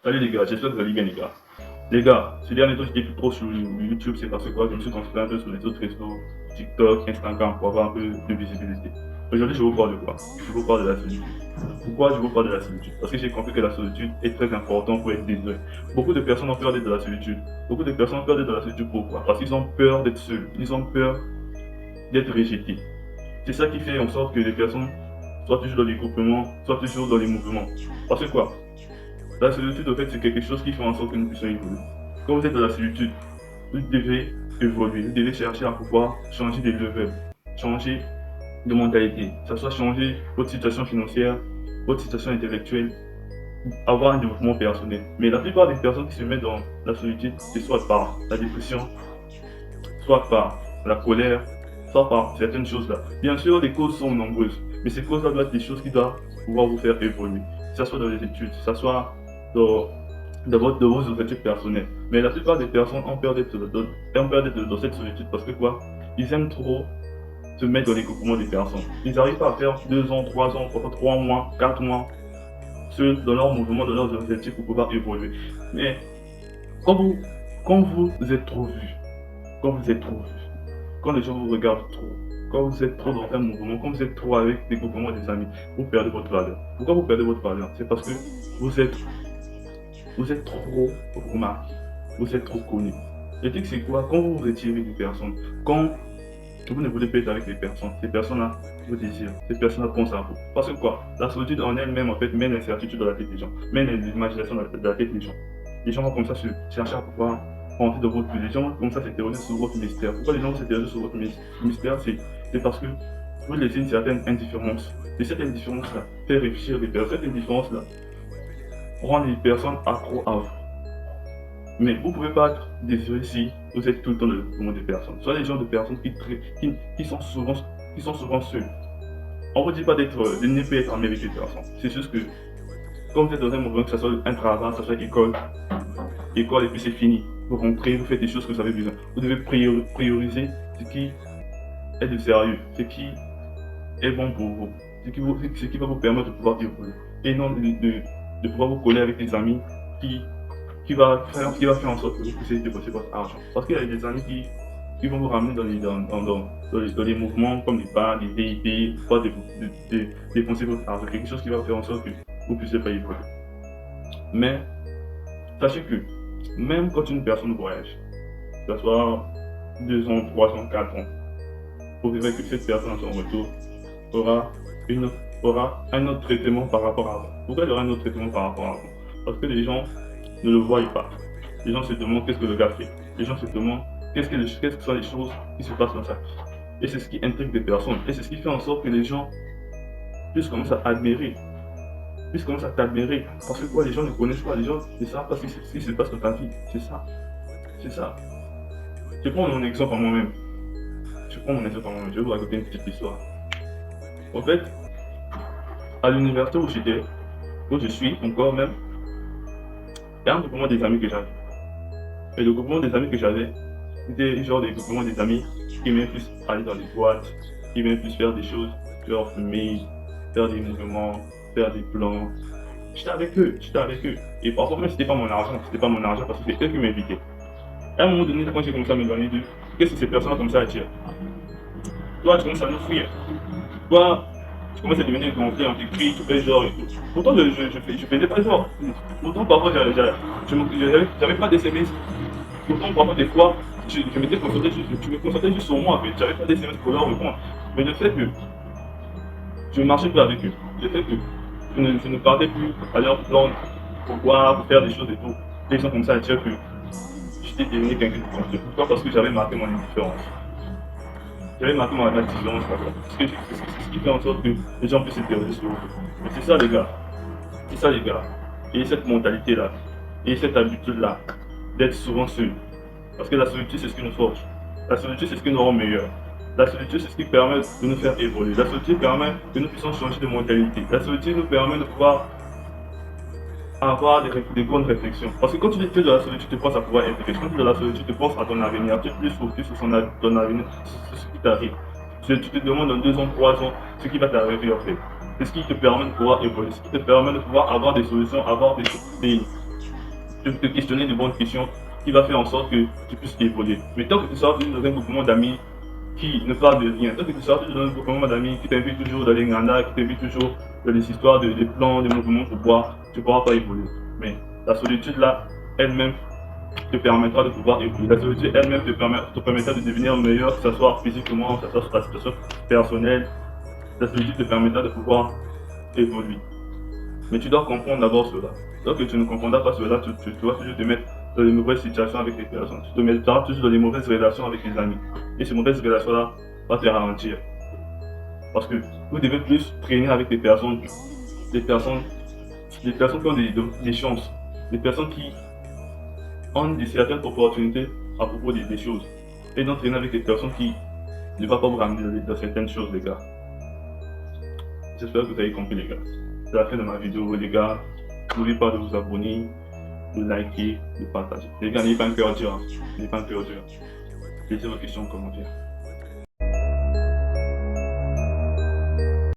Salut les gars, j'espère que vous allez bien les gars. Les gars, ces derniers temps j'étais plus trop sur YouTube, c'est parce que quoi, je me suis concentré un peu sur les autres réseaux, TikTok, Instagram, pour avoir un peu de visibilité. Aujourd'hui je vous parle de quoi? Je vous parle de la solitude. Pourquoi je vous parle de la solitude? Parce que j'ai compris que la solitude est très importante pour être désolé. Beaucoup de personnes ont peur d'être dans la solitude. Beaucoup de personnes ont peur d'être dans la solitude, pourquoi? Parce qu'ils ont peur d'être seuls, ils ont peur d'être rejetés. C'est ça qui fait en sorte que les personnes soient toujours dans les groupements, soient toujours dans les mouvements. Parce que quoi? La solitude, en fait, c'est quelque chose qui fait en sorte que nous puissions évoluer. Quand vous êtes dans la solitude, vous devez évoluer, vous devez chercher à pouvoir changer de level, changer de mentalité, que ce soit changer votre situation financière, votre situation intellectuelle, avoir un développement personnel. Mais la plupart des personnes qui se mettent dans la solitude, c'est soit par la dépression, soit par la colère, soit par certaines choses-là. Bien sûr, les causes sont nombreuses, mais ces causes-là doivent être des choses qui doivent pouvoir vous faire évoluer. Que ce soit dans les études, que ce soit dans, de vos objectifs personnels. Mais la plupart des personnes ont peur d'être dans cette solitude parce que quoi? Ils aiment trop se mettre dans les groupements des personnes. Ils n'arrivent pas à faire 2 ans, 3 ans, 3 mois, 4 mois, seuls dans leur mouvement, dans leurs objectifs pour pouvoir évoluer. Mais quand vous, quand vous êtes trop vu, quand vous êtes trop vu, quand les gens vous regardent trop, quand vous êtes trop dans un mouvement, quand vous êtes trop avec des groupements des amis, vous perdez votre valeur. Pourquoi vous perdez votre valeur? C'est parce que vous êtes, vous êtes trop remarqué, vous êtes trop connu. Le truc c'est quoi? Quand vous vous retirez des personnes, quand vous ne voulez pas être avec les personnes, ces personnes-là vous désirent, ces personnes-là pensent à vous. Parce que quoi? La solitude en elle-même en fait met l'incertitude dans la tête des gens, met l'imagination dans la tête des gens. Les gens vont comme ça se chercher à pouvoir rentrer dans votre vie. Les gens vont comme ça s'interroger sur votre mystère. Pourquoi les gens vont s'interroger sur votre mystère? C'est parce que vous laissez une certaine indifférence. Et cette indifférence-là fait réfléchir les personnes. Cette indifférence-là rend les personnes accro à vous. Mais vous ne pouvez pas être désiré si vous êtes tout le temps dans le mouvement des personnes. Soit les gens de personnes qui sont souvent seuls. On ne vous dit pas de ne pas être ami avec les personnes. C'est juste que quand vous êtes dans un mouvement, que ce soit un travail, que ce soit école, et puis c'est fini. Vous rentrez, vous faites des choses que vous avez besoin. Vous devez prioriser ce qui est de sérieux, ce qui est bon pour vous, ce qui va vous permettre de pouvoir évoluer. Et non de pouvoir vous coller avec des amis qui, qui va faire en sorte que vous puissiez dépenser votre argent. Parce qu'il y a des amis qui vont vous ramener dans les mouvements comme les bars, les VIP, pour dépenser votre argent. Quelque chose qui va faire en sorte que vous puissiez pas évoluer. Mais sachez que même quand une personne voyage, que ce soit 2 ans, 3 ans, 4 ans, vous verrez que cette personne à son retour aura, aura un autre traitement par rapport à vous. Pourquoi il aura un autre traitement par rapport à vous? Parce que les gens ne le voient pas. Les gens se demandent qu'est-ce que le gars fait. Les gens se demandent qu'est-ce que sont les choses qui se passent dans sa vie. Et c'est ce qui intrigue des personnes. Et c'est ce qui fait en sorte que les gens puissent commencer à admirer. Puissent commencer à t'admirer. Parce que quoi, les gens ne connaissent pas. Les gens ne savent pas ce qui se passe dans ta vie. C'est ça. C'est ça. Je prends mon exemple à moi-même. Je vais vous raconter une petite histoire. En fait, à l'université où je suis encore même, il y a un groupement des amis que j'avais. Et le groupement des amis que j'avais, c'était genre des groupements des amis qui aimaient plus aller dans les boîtes, qui aimaient plus faire des choses, genre fumer, faire des mouvements, faire des plans. J'étais avec eux. Et parfois même c'était pas mon argent, parce que c'est eux qui m'invitaient. À un moment donné, quand j'ai commencé à m'éloigner d'eux, qu'est-ce que ces personnes comme ça attirent? Toi, tu commences à nous fuir. Toi, tu commences à devenir gonflé, on t'écrit, tu fais genre et tout. Pourtant, je faisais pas genre. Pourtant, parfois, j'avais pas d'SMS. Pourtant, parfois, des fois, je me concentrais juste sur moi, en fait. J'avais pas d'SMS pour leur répondre. Mais le fait que je ne marchais plus avec eux, le fait que je ne partais plus à leur plan pour voir, pour faire des choses et tout, les gens comme ça attirent que j'étais devenu quelqu'un de confiant. Pourquoi? Parce que j'avais marqué mon indifférence. J'avais marqué ma différence là-bas. C'est ce qui fait en sorte que les gens puissent s'interroger sur vous. Mais c'est ça les gars. C'est ça les gars. Et cette mentalité-là, et cette habitude-là, d'être souvent seul. Parce que la solitude, c'est ce qui nous forge. La solitude, c'est ce qui nous rend meilleurs. La solitude, c'est ce qui permet de nous faire évoluer. La solitude permet que nous puissions changer de mentalité. La solitude nous permet de pouvoir avoir des bonnes réflexions. Parce que quand tu es dans la solitude, tu penses à pouvoir être riche. Quand tu es dans la solitude, tu penses à ton avenir. Tu es plus focus sur ton avenir, sur ce qui t'arrive. Tu te demandes dans 2 ans, 3 ans, ce qui va t'arriver en fait. C'est ce qui te permet de pouvoir évoluer, ce qui te permet de pouvoir avoir des solutions, avoir des te questionner de bonnes questions qui va faire en sorte que tu puisses évoluer. Mais tant que tu sors dans un groupement d'amis qui ne parle de rien, tant que tu sors dans un groupement d'amis qui t'invite toujours dans les grandas, qui t'invite toujours dans des histoires, des plans, des mouvements pour boire, tu ne pourras pas évoluer. Mais la solitude là, elle-même, te permettra de pouvoir évoluer. La solitude elle-même te permettra de devenir meilleur, que ce soit physiquement, que ce soit sur la situation personnelle. La solitude te permettra de pouvoir évoluer. Mais tu dois comprendre d'abord cela. Lorsque tu ne comprendras pas cela, tu dois toujours te mettre dans de mauvaises situations avec les personnes. Tu te mettras toujours dans des mauvaises relations avec les amis. Et ces mauvaises relations-là vont te ralentir. Parce que vous devez plus traîner avec des personnes, des personnes qui ont des chances, des personnes qui ont certaines opportunités à propos des choses. Et d'entraîner avec des personnes qui ne vont pas vous ramener dans certaines choses, les gars. J'espère que vous avez compris, les gars. C'est la fin de ma vidéo, les gars. N'oubliez pas de vous abonner, de liker, de partager. Les gars, n'ayez pas un cœur dur. N'ayez pas un cœur dur. Laissez vos questions en commentaire.